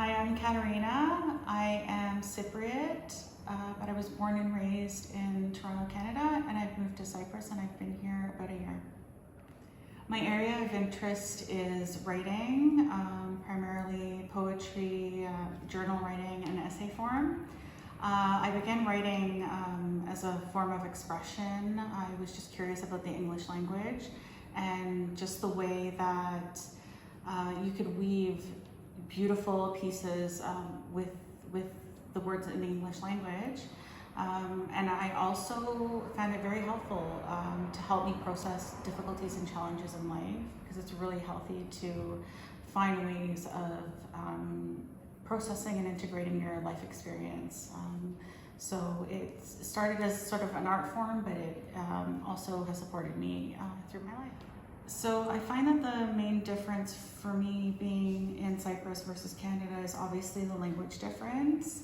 Hi, I'm Katerina. I am Cypriot, but I was born and raised in Toronto, Canada, and I've moved to Cyprus and I've been here about a year. My area of interest is writing, primarily poetry, journal writing, and essay form. I began writing as a form of expression. I was just curious about the English language and just the way that you could weave beautiful pieces with the words in the English language. And I also found it very helpful to help me process difficulties and challenges in life, because it's really healthy to find ways of processing and integrating your life experience. So it started as sort of an art form, but it also has supported me through my life. So I find that the main difference for me being in Cyprus versus Canada is obviously the language difference.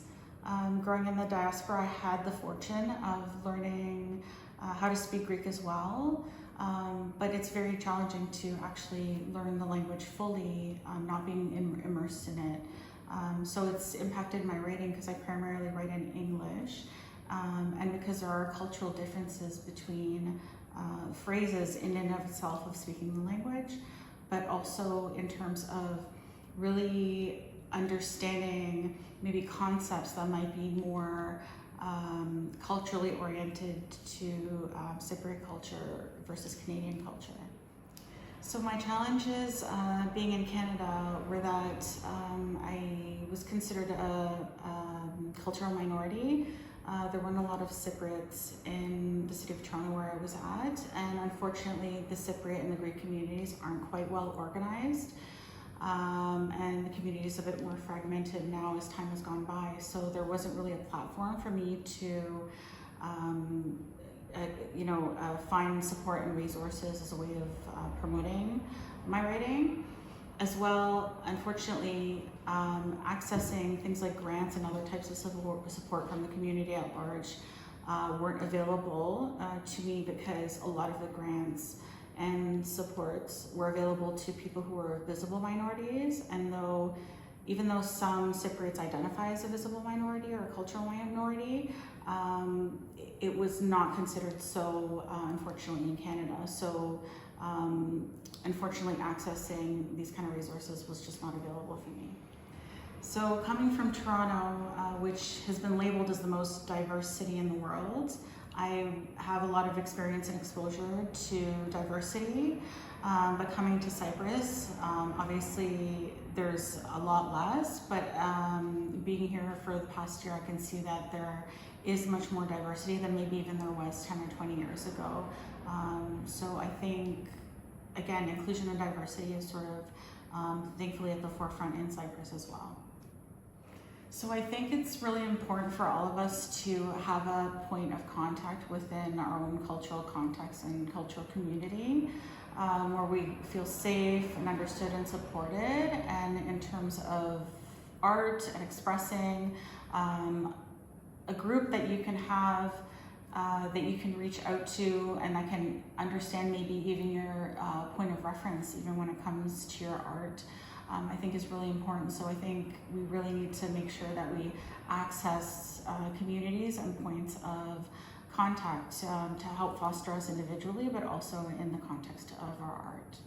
Growing in the diaspora, I had the fortune of learning how to speak Greek as well, but it's very challenging to actually learn the language fully, not being immersed in it. So it's impacted my writing because I primarily write in English, and because there are cultural differences between phrases in and of itself of speaking the language, but also in terms of really understanding maybe concepts that might be more culturally oriented to Cypriot culture versus Canadian culture. So my challenges being in Canada were that I was considered a cultural minority. There weren't a lot of Cypriots in the city of Toronto where I was at, and unfortunately the Cypriot and the Greek communities aren't quite well organized, and the community is a bit more fragmented now as time has gone by, so there wasn't really a platform for me to find support and resources as a way of promoting my writing. As well, unfortunately, accessing things like grants and other types of support from the community at large weren't available to me, because a lot of the grants and supports were available to people who were visible minorities, and even though some Cypriots identify as a visible minority or a cultural minority, it was not considered so, unfortunately, in Canada. So unfortunately, accessing these kind of resources was just not available for me. So coming from Toronto, which has been labeled as the most diverse city in the world, I have a lot of experience and exposure to diversity, but coming to Cyprus, obviously there's a lot less, but being here for the past year, I can see that there is much more diversity than maybe even there was 10 or 20 years ago. So I think, again, inclusion and diversity is sort of thankfully at the forefront in Cyprus as well. So I think it's really important for all of us to have a point of contact within our own cultural context and cultural community, where we feel safe and understood and supported, and in terms of art and expressing, a group that you can have, that you can reach out to, and that can understand maybe even your point of reference, even when it comes to your art, I think is really important. So I think we really need to make sure that we access communities and points of contact to help foster us individually, but also in the context of our art.